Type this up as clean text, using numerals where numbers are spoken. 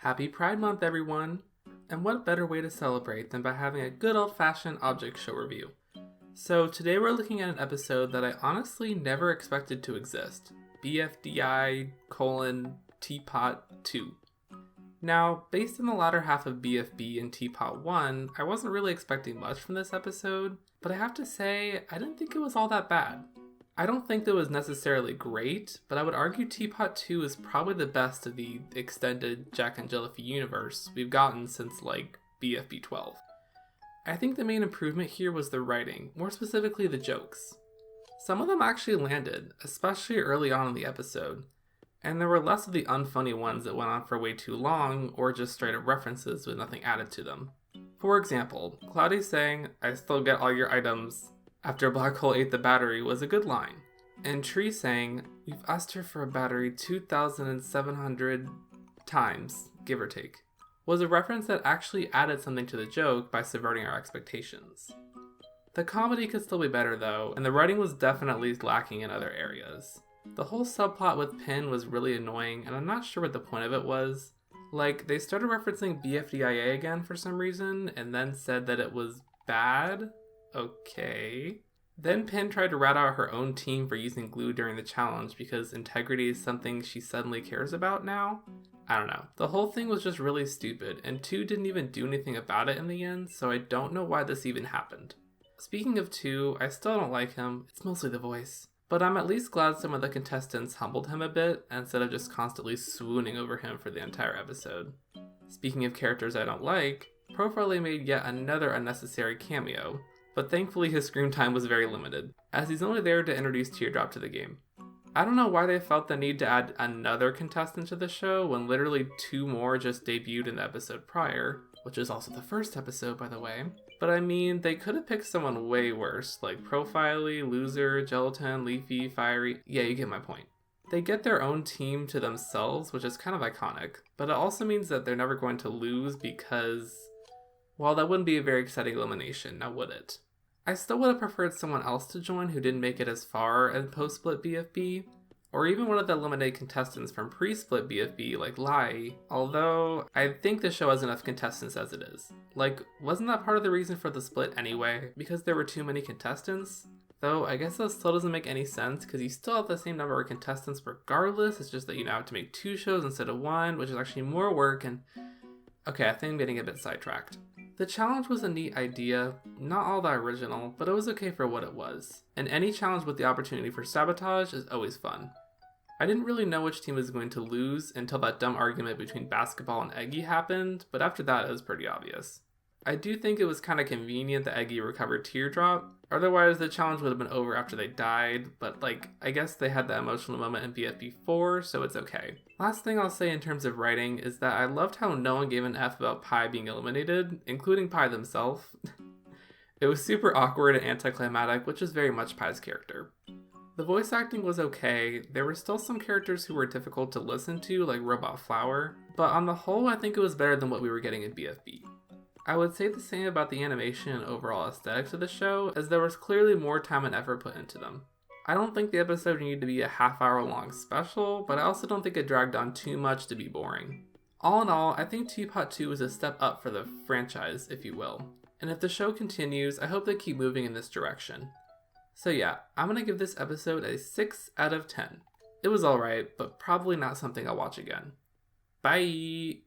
Happy Pride Month, everyone! And what better way to celebrate than by having a good old-fashioned object show review? So today we're looking at an episode that I honestly never expected to exist. BFDI: TPOT 2. Now, based on the latter half of BFB and TPOT 1, I wasn't really expecting much from this episode, but I have to say, I didn't think it was all that bad. I don't think that it was necessarily great, but I would argue TPOT 2 is probably the best of the extended jacknjellify universe we've gotten since, BFB 12. I think the main improvement here was the writing, more specifically the jokes. Some of them actually landed, especially early on in the episode, and there were less of the unfunny ones that went on for way too long, or just straight up references with nothing added to them. For example, Cloudy saying, "I still get all your items," after a black hole ate the battery was a good line. And Tree saying, "We've asked her for a battery 2,700 times, give or take," was a reference that actually added something to the joke by subverting our expectations. The comedy could still be better though, and the writing was definitely lacking in other areas. The whole subplot with Pin was really annoying, and I'm not sure what the point of it was. They started referencing BFDIA again for some reason, and then said that it was bad? Okay. Then Pin tried to rat out her own team for using glue during the challenge because integrity is something she suddenly cares about now? I don't know. The whole thing was just really stupid, and 2 didn't even do anything about it in the end, so I don't know why this even happened. Speaking of 2, I still don't like him. It's mostly the voice. But I'm at least glad some of the contestants humbled him a bit, instead of just constantly swooning over him for the entire episode. Speaking of characters I don't like, Profile made yet another unnecessary cameo, but thankfully his screen time was very limited, as he's only there to introduce Teardrop to the game. I don't know why they felt the need to add another contestant to the show when literally 2 more just debuted in the episode prior, which is also the first episode by the way. But I mean, they could have picked someone way worse, like Profile, Loser, Gelatin, Leafy, Fiery. Yeah, you get my point. They get their own team to themselves, which is kind of iconic, but it also means that they're never going to lose because, well, that wouldn't be a very exciting elimination, now would it? I still would have preferred someone else to join who didn't make it as far in post-split BFB, or even one of the eliminated contestants from pre-split BFB like Lai, although I think the show has enough contestants as it is. Wasn't that part of the reason for the split anyway? Because there were too many contestants? Though I guess that still doesn't make any sense because you still have the same number of contestants regardless, it's just that you now have to make 2 shows instead of 1, which is actually more work and... Okay, I think I'm getting a bit sidetracked. The challenge was a neat idea, not all that original, but it was okay for what it was. And any challenge with the opportunity for sabotage is always fun. I didn't really know which team was going to lose until that dumb argument between Basketball and Eggy happened, but after that it was pretty obvious. I do think it was kind of convenient that Eggy recovered Teardrop, otherwise the challenge would have been over after they died, but I guess they had that emotional moment in BFB4, so it's okay. Last thing I'll say in terms of writing is that I loved how no one gave an F about Pi being eliminated, including Pi themselves. It was super awkward and anticlimactic, which is very much Pi's character. The voice acting was okay, there were still some characters who were difficult to listen to, like Robot Flower, but on the whole I think it was better than what we were getting in BFB. I would say the same about the animation and overall aesthetics of the show, as there was clearly more time and effort put into them. I don't think the episode needed to be a half-hour long special, but I also don't think it dragged on too much to be boring. All in all, I think TPOT 2 is a step up for the franchise, if you will. And if the show continues, I hope they keep moving in this direction. So yeah, I'm gonna give this episode a 6 out of 10. It was alright, but probably not something I'll watch again. Bye!